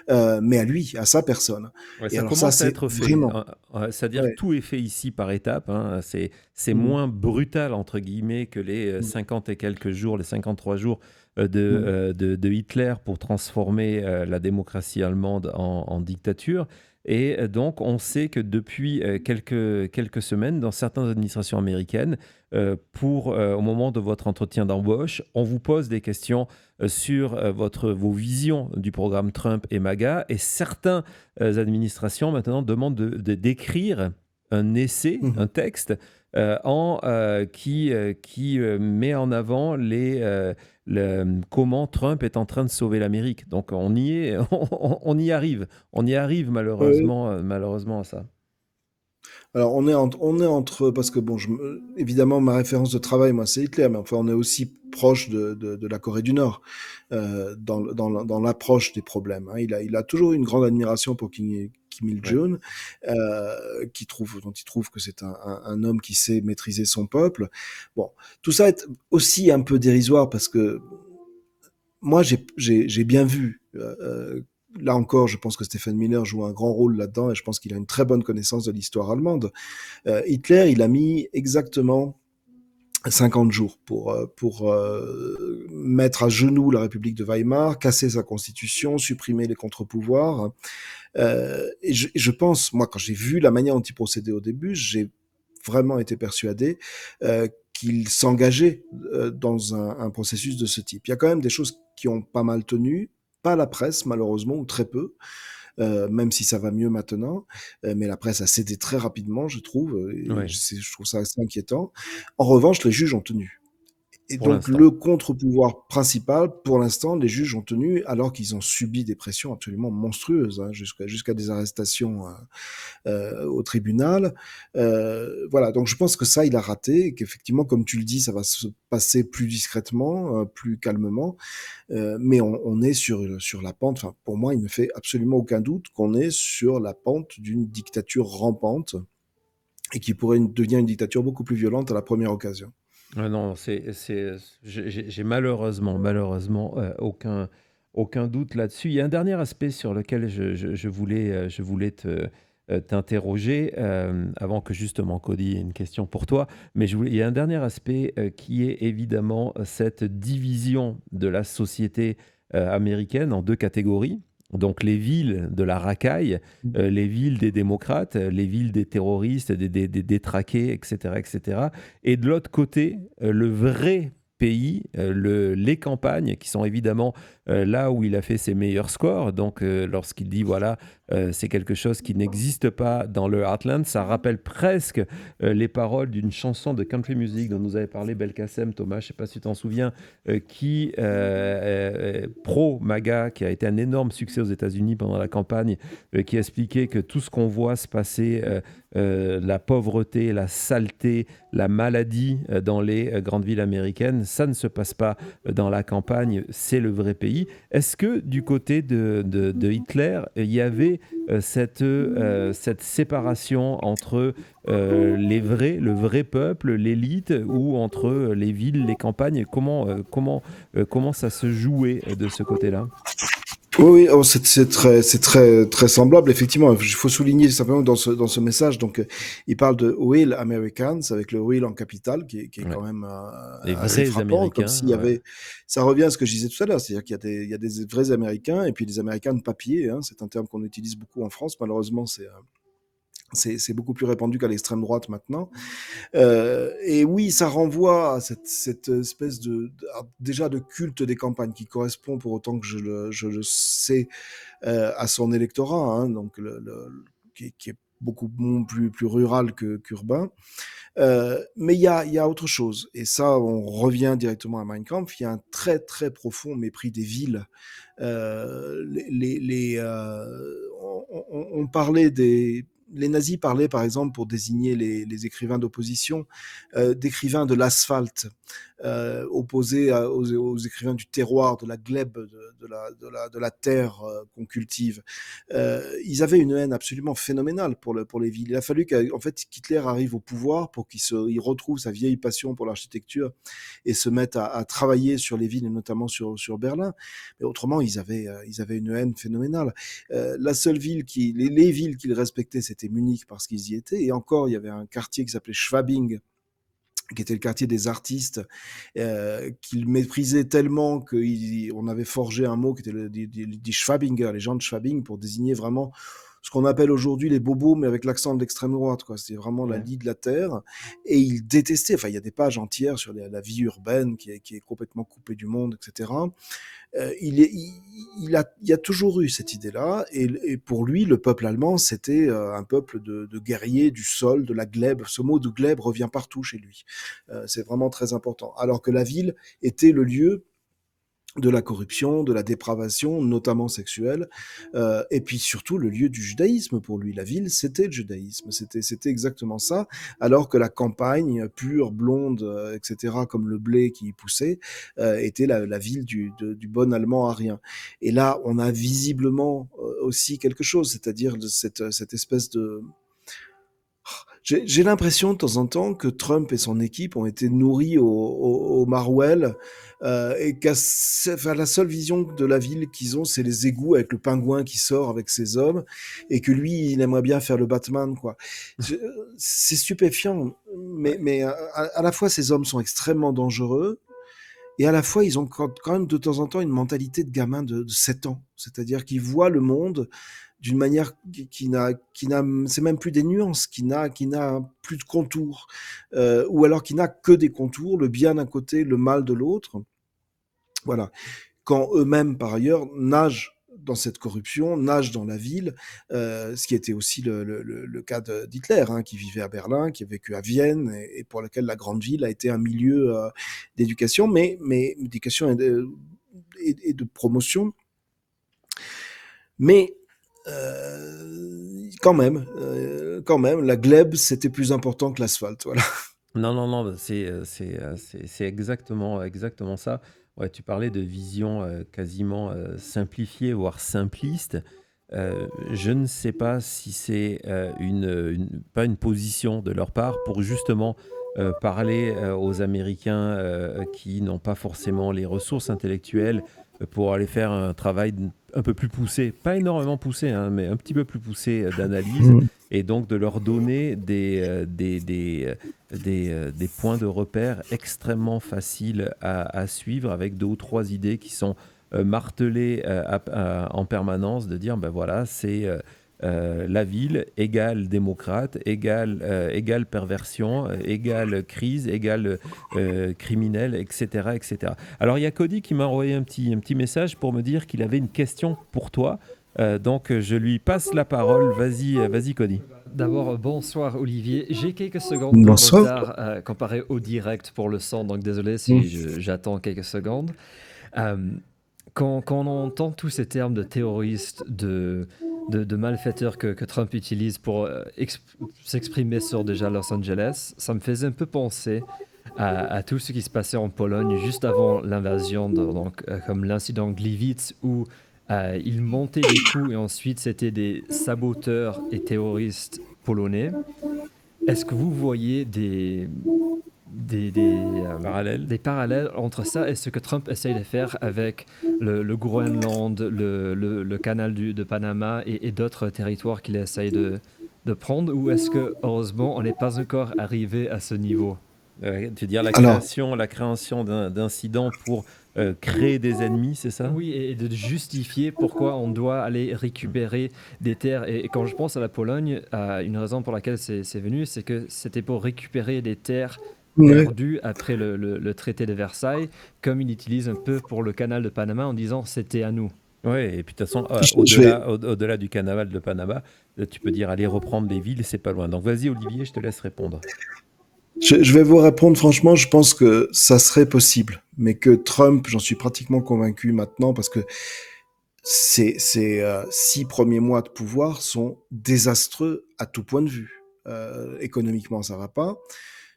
mais à lui, à sa personne. Ouais, Et ça alors ça, commence à c'est être fait. vraiment... C'est-à-dire que Ouais. tout est fait ici par étapes, hein. C'est Mm, moins brutal, entre guillemets, que les mm, 50 et quelques jours, les 53 jours mm, de Hitler pour transformer la démocratie allemande en dictature. Et donc, on sait que depuis quelques semaines, dans certaines administrations américaines, au moment de votre entretien d'embauche, on vous pose des questions sur vos visions du programme Trump et MAGA. Et certains administrations maintenant demandent d'écrire un essai, un mhm. texte qui met en avant comment Trump est en train de sauver l'Amérique. Donc on y est, on y arrive Oui. malheureusement à ça. Alors on est entre, parce que bon, évidemment ma référence de travail, moi, c'est Hitler, mais enfin on est aussi proche de la Corée du Nord dans l'approche des problèmes, hein. Il a toujours eu une grande admiration pour Kim Ouais. Il-jung, dont il trouve que c'est un homme qui sait maîtriser son peuple. Bon, tout ça est aussi un peu dérisoire parce que moi, j'ai bien vu. Là encore, je pense que Stephen Miller joue un grand rôle là-dedans et je pense qu'il a une très bonne connaissance de l'histoire allemande. Hitler, il a mis exactement 50 jours pour mettre à genoux la République de Weimar, casser sa constitution, supprimer les contre-pouvoirs. Et je pense, moi, quand j'ai vu la manière dont il procédait au début, j'ai vraiment été persuadé qu'il s'engageait dans un processus de ce type. Il y a quand même des choses qui ont pas mal tenu, pas la presse malheureusement, ou très peu, même si ça va mieux maintenant, mais la presse a cédé très rapidement, je trouve, et Ouais, je trouve ça assez inquiétant. En revanche, les juges ont tenu. Et pour donc l'instant. le contre-pouvoir principal, pour l'instant, les juges ont tenu alors qu'ils ont subi des pressions absolument monstrueuses, hein, jusqu'à des arrestations au tribunal. Voilà, donc je pense que ça, il a raté, et qu'effectivement, comme tu le dis, ça va se passer plus discrètement, plus calmement, mais on est sur la pente, enfin, pour moi, il ne fait absolument aucun doute qu'on est sur la pente d'une dictature rampante, et qui pourrait devenir une dictature beaucoup plus violente à la première occasion. Non, j'ai malheureusement aucun doute là-dessus. Il y a un dernier aspect sur lequel je voulais t'interroger avant que justement Cody ait une question pour toi. Mais il y a un dernier aspect qui est évidemment cette division de la société américaine en deux catégories. Donc les villes de la racaille, les villes des démocrates, les villes des terroristes, des détraqués, etc., etc. Et de l'autre côté, le vrai pays, les campagnes, qui sont évidemment là où il a fait ses meilleurs scores. Donc, lorsqu'il dit, voilà, c'est quelque chose qui n'existe pas dans le Heartland, ça rappelle presque les paroles d'une chanson de country music dont nous avait parlé Belkacem, Thomas, je ne sais pas si tu t'en souviens, qui, pro-MAGA, qui a été un énorme succès aux États-Unis pendant la campagne, qui expliquait que tout ce qu'on voit se passer, la pauvreté, la saleté, la maladie dans les grandes villes américaines, ça ne se passe pas dans la campagne, c'est le vrai pays. Est-ce que du côté de Hitler, il y avait cette séparation entre le vrai peuple, l'élite, ou entre les villes, les campagnes? Comment ça se jouait de ce côté-là? Oui, oh, c'est très semblable. Effectivement, il faut souligner simplement dans ce message. Donc, il parle de Real Americans avec le Real en capital, qui est Ouais. quand même Les assez vrais frappant, comme Américains, s'il y ouais. avait. Ça revient à ce que je disais tout à l'heure, c'est-à-dire qu'il y a des vrais Américains et puis des Américains de papier. Hein, c'est un terme qu'on utilise beaucoup en France. Malheureusement, c'est beaucoup plus répandu qu'à l'extrême droite maintenant. Et oui, ça renvoie à cette espèce déjà de culte des campagnes qui correspond, pour autant que je le sais, à son électorat, hein, donc qui est beaucoup plus rural qu'urbain. Mais il y a autre chose, et ça, on revient directement à Mein Kampf. Il y a un très très profond mépris des villes. On parlait les nazis parlaient, par exemple, pour désigner les écrivains d'opposition, d'écrivains de l'asphalte, opposés aux écrivains du terroir, de la glèbe, de la terre qu'on cultive. Ils avaient une haine absolument phénoménale pour les villes. Il a fallu qu'en fait qu'Hitler arrive au pouvoir pour qu'il retrouve sa vieille passion pour l'architecture et se mette à travailler sur les villes, et notamment sur Berlin. Mais autrement, ils avaient une haine phénoménale. La seule ville les villes qu'ils respectaient, c'était Munich parce qu'ils y étaient. Et encore, il y avait un quartier qui s'appelait Schwabing, qui était le quartier des artistes, qu'ils méprisaient tellement qu'on avait forgé un mot qui était die Schwabinger, les gens de Schwabing, pour désigner vraiment ce qu'on appelle aujourd'hui les bobos, mais avec l'accent de l'extrême droite, quoi. C'était vraiment la Ouais. lie de la terre. Et ils détestaient, enfin, il y a des pages entières sur la vie urbaine qui est complètement coupée du monde, etc. Il y a toujours eu cette idée-là, et pour lui, le peuple allemand, c'était un peuple de guerriers, du sol, de la glèbe. Ce mot de glèbe revient partout chez lui. C'est vraiment très important. Alors que la ville était le lieu de la corruption, de la dépravation, notamment sexuelle, et puis surtout le lieu du judaïsme pour lui. La ville, c'était le judaïsme, c'était exactement ça, alors que la campagne pure, blonde, etc., comme le blé qui y poussait, était la ville du bon allemand arien. Et là, on a visiblement aussi quelque chose, c'est-à-dire cette espèce de... J'ai l'impression de temps en temps que Trump et son équipe ont été nourris au Marwell, et enfin, la seule vision de la ville qu'ils ont, c'est les égouts avec le pingouin qui sort avec ses hommes, et que lui, il aimerait bien faire le Batman, quoi. Je- C'est stupéfiant, mais, Ouais. mais à la fois ces hommes sont extrêmement dangereux, et à la fois ils ont quand même de temps en temps une mentalité de gamin de 7 ans, c'est-à-dire qu'ils voient le monde d'une manière qui n'a, c'est même plus des nuances, qui n'a plus de contours, ou alors qui n'a que des contours, le bien d'un côté, le mal de l'autre. Voilà. Quand eux-mêmes, par ailleurs, nagent dans cette corruption, nagent dans la ville, ce qui était aussi le cas d'Hitler, hein, qui vivait à Berlin, qui a vécu à Vienne, et pour lequel la grande ville a été un milieu d'éducation, mais d'éducation et de promotion. Mais quand même, la glèbe, c'était plus important que l'asphalte. Voilà. Non, non, non, bah, c'est exactement ça. Ouais, tu parlais de vision quasiment simplifiée, voire simpliste. Je ne sais pas si c'est pas une position de leur part pour justement parler aux Américains qui n'ont pas forcément les ressources intellectuelles pour aller faire un travail un peu plus poussé, pas énormément poussé, hein, mais un petit peu plus poussé d'analyse, Mm. et donc de leur donner des points de repère extrêmement faciles à suivre, avec deux ou trois idées qui sont martelées en permanence, de dire ben voilà, c'est la ville égale démocrate, égale perversion, égale crise, égale criminel, etc., etc. Alors il y a Cody qui m'a envoyé un petit message pour me dire qu'il avait une question pour toi. Donc je lui passe la parole. Vas-y, vas-y Cody. D'abord, bonsoir Olivier. J'ai quelques secondes de Bonsoir. retard comparé au direct pour le son, donc désolé Mm. si j'attends quelques secondes. Euh, quand on entend tous ces termes de terroristes, de malfaiteurs que Trump utilise pour s'exprimer sur déjà Los Angeles, ça me faisait un peu penser à tout ce qui se passait en Pologne juste avant l'invasion, donc, comme l'incident Gliwice où ils montaient des coups et ensuite c'était des saboteurs et terroristes polonais. Est-ce que vous voyez des, des, euh, Parallèle. des parallèles entre ça et ce que Trump essaye de faire avec le Groenland, le canal de Panama et d'autres territoires qu'il essaye de prendre, ou est-ce que, heureusement, on n'est pas encore arrivé à ce niveau? Tu veux dire Alors, la création d'incidents pour créer des ennemis, c'est ça? Oui, et de justifier pourquoi on doit aller récupérer des terres. Et quand je pense à la Pologne, une raison pour laquelle c'est venu, c'est que c'était pour récupérer des terres ouais. perdues après le traité de Versailles, comme ils utilisent un peu pour le canal de Panama en disant c'était à nous. Oui, et puis de toute façon, Je vais, au-delà du carnaval de Panama, tu peux dire aller reprendre des villes, c'est pas loin. Donc vas-y Olivier, je te laisse répondre. je vais vous répondre franchement, je pense que ça serait possible, mais que Trump, j'en suis pratiquement convaincu maintenant, parce que ces 6 premiers mois de pouvoir sont désastreux à tout point de vue. Économiquement, ça va pas.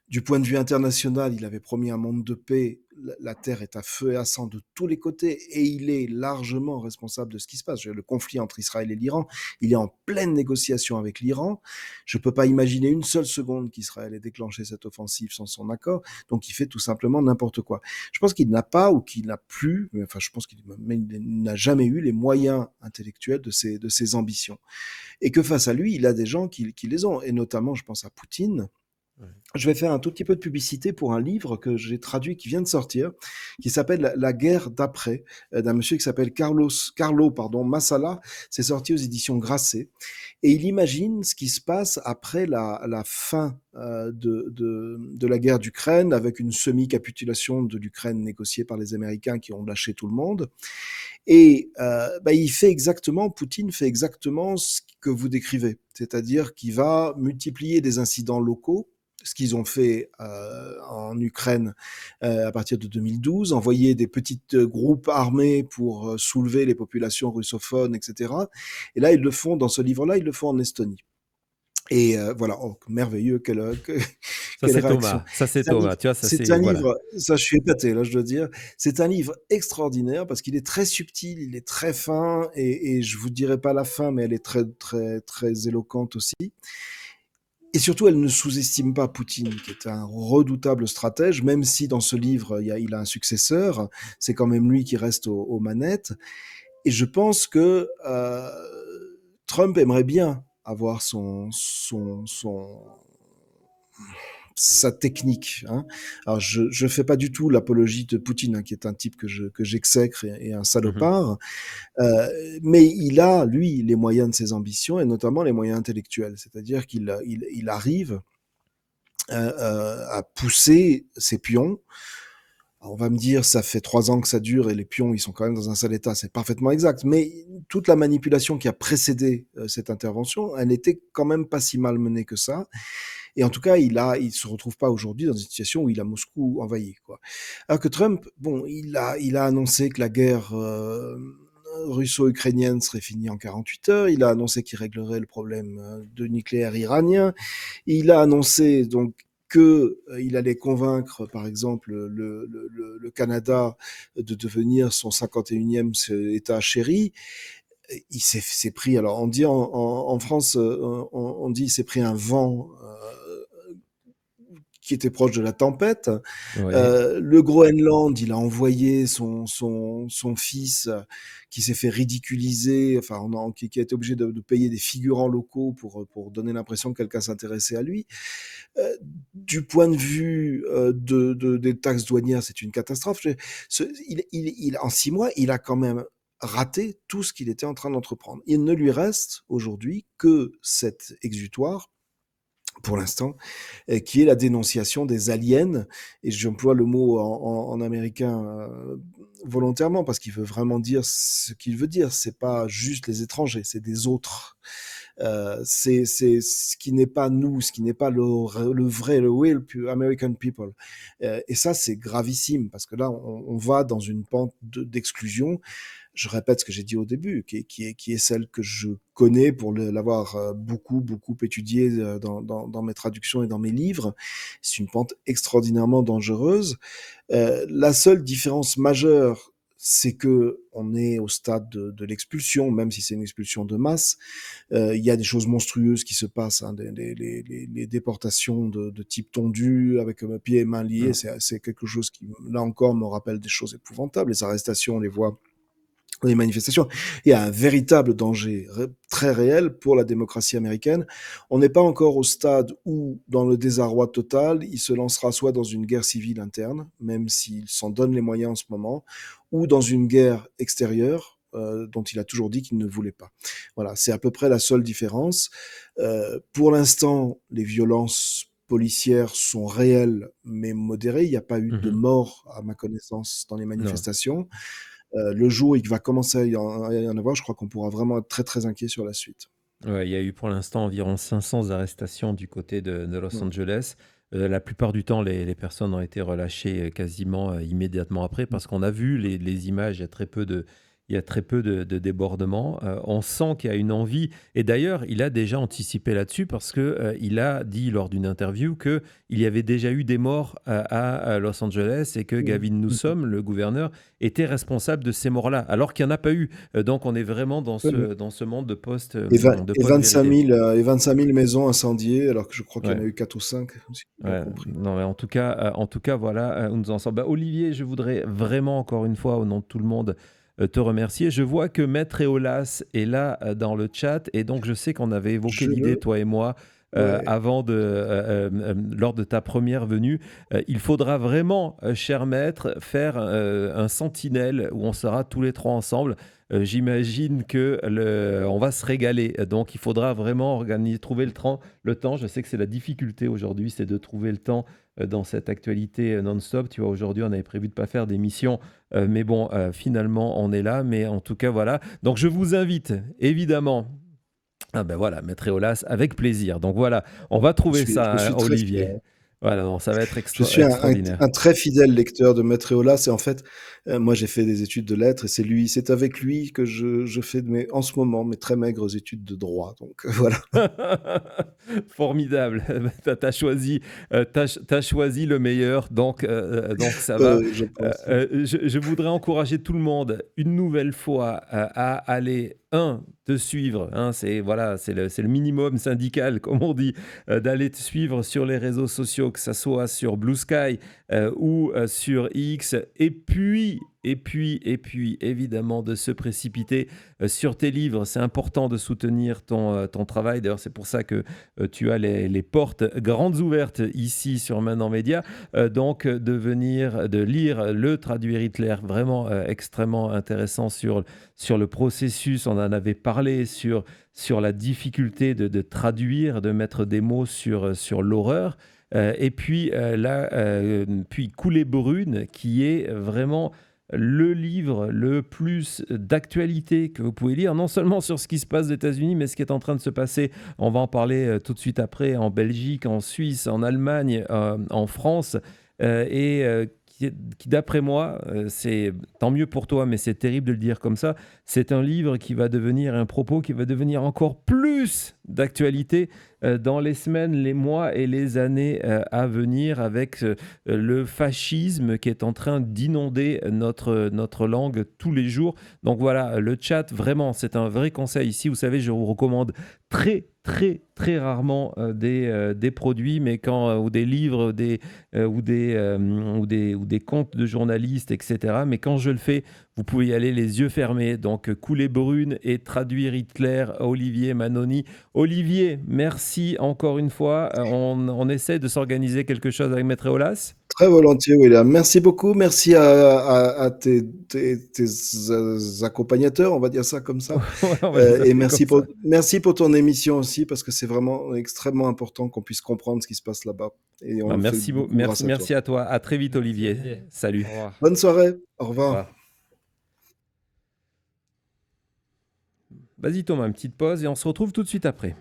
Du point de vue international, il avait promis un monde de paix. La terre est à feu et à sang de tous les côtés et il est largement responsable de ce qui se passe. Le conflit entre Israël et l'Iran, il est en pleine négociation avec l'Iran. Je ne peux pas imaginer une seule seconde qu'Israël ait déclenché cette offensive sans son accord. Donc il fait tout simplement n'importe quoi. Je pense qu'il n'a pas ou qu'il n'a plus, enfin je pense qu'il n'a jamais eu les moyens intellectuels de ses ambitions. Et que face à lui, il a des gens qui les ont. Et notamment, je pense à Poutine. Ouais. Je vais faire un tout petit peu de publicité pour un livre que j'ai traduit, qui vient de sortir, qui s'appelle La guerre d'après, d'un monsieur qui s'appelle Carlo Massala. C'est sorti aux éditions Grasset. Et il imagine ce qui se passe après la fin de la guerre d'Ukraine, avec une semi-capitulation de l'Ukraine négociée par les Américains qui ont lâché tout le monde. Et Poutine fait exactement ce que vous décrivez, c'est-à-dire qu'il va multiplier des incidents locaux, ce qu'ils ont fait en Ukraine à partir de 2012, envoyer des petits groupes armés pour soulever les populations russophones, etc. Et là, ils le font, dans ce livre-là, ils le font en Estonie. Et voilà, oh, merveilleux, Ça quelle c'est réaction. Thomas, ça c'est C'est un Thomas, livre, tu vois, ça c'est c'est un voilà. livre, ça je suis épaté, là je dois dire, c'est un livre extraordinaire parce qu'il est très subtil, il est très fin, et je vous dirai pas la fin, mais elle est très, très, très éloquente aussi. Et surtout, elle ne sous-estime pas Poutine, qui est un redoutable stratège, même si dans ce livre, il a un successeur, c'est quand même lui qui reste aux manettes. Et je pense que Trump aimerait bien avoir sa technique. Hein. Alors, je fais pas du tout l'apologie de Poutine, hein, qui est un type que j'exècre et un Mhm. salopard, mais il a, lui, les moyens de ses ambitions, et notamment les moyens intellectuels. C'est-à-dire qu'il arrive à pousser ses pions. Alors, on va me dire, ça fait 3 ans que ça dure et les pions, ils sont quand même dans un sale état. C'est parfaitement exact. Mais toute la manipulation qui a précédé cette intervention, elle n'était quand même pas si mal menée que ça. Et en tout cas, il se retrouve pas aujourd'hui dans une situation où il a Moscou envahi, quoi. Alors que Trump, bon, il a annoncé que la guerre russo-ukrainienne serait finie en 48 heures. Il a annoncé qu'il réglerait le problème de nucléaire iranien. Il a annoncé donc que il allait convaincre, par exemple, le Canada de devenir son 51e État chéri. Il s'est pris, alors on dit en France, on dit il s'est pris un vent qui était proche de la tempête. Ouais. Le Groenland, il a envoyé son fils qui s'est fait ridiculiser, enfin, qui a été obligé de payer des figurants locaux pour donner l'impression que quelqu'un s'intéressait à lui. Du point de vue des taxes douanières, c'est une catastrophe. En 6 mois, il a quand même raté tout ce qu'il était en train d'entreprendre. Il ne lui reste aujourd'hui que cet exutoire, pour l'instant, qui est la dénonciation des aliens. Et j'emploie le mot en américain volontairement parce qu'il veut vraiment dire ce qu'il veut dire. C'est pas juste les étrangers, c'est des autres. C'est ce qui n'est pas nous, ce qui n'est pas le vrai, le real American people. Et ça, c'est gravissime parce que là, on va dans une pente d'exclusion. Je répète ce que j'ai dit au début, qui est celle que je connais pour l'avoir beaucoup étudié dans mes traductions et dans mes livres. C'est une pente extraordinairement dangereuse. La seule différence majeure, c'est que on est au stade de l'expulsion, même si c'est une expulsion de masse. Il y a des choses monstrueuses qui se passent, hein, les déportations de type tondu, avec pieds et mains liés, c'est quelque chose qui, là encore, me rappelle des choses épouvantables. Les arrestations, on les voit, les manifestations. Il y a un véritable danger très réel pour la démocratie américaine. On n'est pas encore au stade où, dans le désarroi total, il se lancera soit dans une guerre civile interne, même s'il s'en donne les moyens en ce moment, ou dans une guerre extérieure, dont il a toujours dit qu'il ne voulait pas. Voilà, c'est à peu près la seule différence. Pour l'instant, les violences policières sont réelles, mais modérées. Il n'y a pas eu de mort, à ma connaissance, dans les manifestations. Non. Le jour où il va commencer à y en avoir, je crois qu'on pourra vraiment être très, très inquiet sur la suite. Ouais, il y a eu pour l'instant environ 500 arrestations du côté de Los Angeles. La plupart du temps, les personnes ont été relâchées quasiment immédiatement après parce qu'on a vu les images, il y a très peu de débordements. On sent qu'il y a une envie. Et d'ailleurs, il a déjà anticipé là-dessus parce qu'il a dit lors d'une interview qu'il y avait déjà eu des morts à Los Angeles et que Gavin Newsom, le gouverneur, était responsable de ces morts-là, alors qu'il n'y en a pas eu. Donc, on est vraiment dans ce monde de post et 25 000 maisons incendiées, alors que je crois qu'il y en a eu 4 ou 5. Si non, mais en tout cas, voilà où nous en sommes. Olivier, je voudrais vraiment, encore une fois, au nom de tout le monde, te remercier. Je vois que Maître Eolas est là dans le chat et donc je sais qu'on avait évoqué l'idée, toi et moi, lors de ta première venue. Il faudra vraiment, cher Maître, faire un sentinelle où on sera tous les trois ensemble. J'imagine on va se régaler. Donc, il faudra vraiment trouver le temps. Je sais que c'est la difficulté aujourd'hui, c'est de trouver le temps dans cette actualité non-stop. Tu vois, aujourd'hui, on avait prévu de ne pas faire d'émission, mais bon, finalement, on est là. Mais en tout cas, voilà. Donc, je vous invite, évidemment. Ah ben voilà, Maître Eolas, avec plaisir. Donc voilà, on va trouver ça, Olivier. Voilà, non, ça va être extraordinaire. Un très fidèle lecteur de Maître Eolas et en fait, moi j'ai fait des études de lettres et c'est avec lui que je fais en ce moment mes très maigres études de droit. Donc voilà. Formidable. T'as choisi le meilleur, donc ça va. Je pense. Je voudrais encourager tout le monde une nouvelle fois à aller te suivre, c'est le minimum syndical, comme on dit, d'aller te suivre sur les réseaux sociaux, que ce soit sur Blue Sky ou sur X, et puis évidemment de se précipiter sur tes livres. C'est important de soutenir ton travail. D'ailleurs, c'est pour ça que tu as les portes grandes ouvertes ici sur Maintenant Média. Donc, de lire Le Traduire Hitler, vraiment extrêmement intéressant sur le processus. On en avait parlé sur la difficulté de traduire, de mettre des mots sur l'horreur. Et puis puis Coulée brune, qui est vraiment le livre le plus d'actualité que vous pouvez lire, non seulement sur ce qui se passe aux États-Unis, mais ce qui est en train de se passer, on va en parler tout de suite après, en Belgique, en Suisse, en Allemagne, en France, qui d'après moi, c'est tant mieux pour toi, mais c'est terrible de le dire comme ça, c'est un livre qui va devenir un propos qui va devenir encore plus d'actualité dans les semaines, les mois et les années à venir, avec le fascisme qui est en train d'inonder notre langue tous les jours. Donc voilà, le chat, vraiment, c'est un vrai conseil ici. Vous savez, je vous recommande très, très, très rarement des produits, mais ou des livres, ou des comptes de journalistes, etc. Mais quand je le fais, vous pouvez y aller les yeux fermés. Donc, Coulée brune et Traduire Hitler, Olivier Manoni. Olivier, merci encore une fois. On essaie de s'organiser quelque chose avec Maître Eolas. Très volontiers, William. Merci beaucoup. Merci à tes accompagnateurs, on va dire ça comme ça. Ouais, on va les Et appeler comme ça. merci pour ton émission aussi, parce que c'est vraiment extrêmement important qu'on puisse comprendre ce qui se passe là-bas. Et on Bah, le fait beaucoup grâce à toi. merci à toi. À très vite, Merci, Olivier. Olivier. Salut. Au revoir. Bonne soirée. Au Au revoir. revoir. Vas-y, Thomas, une petite pause et on se retrouve tout de suite après.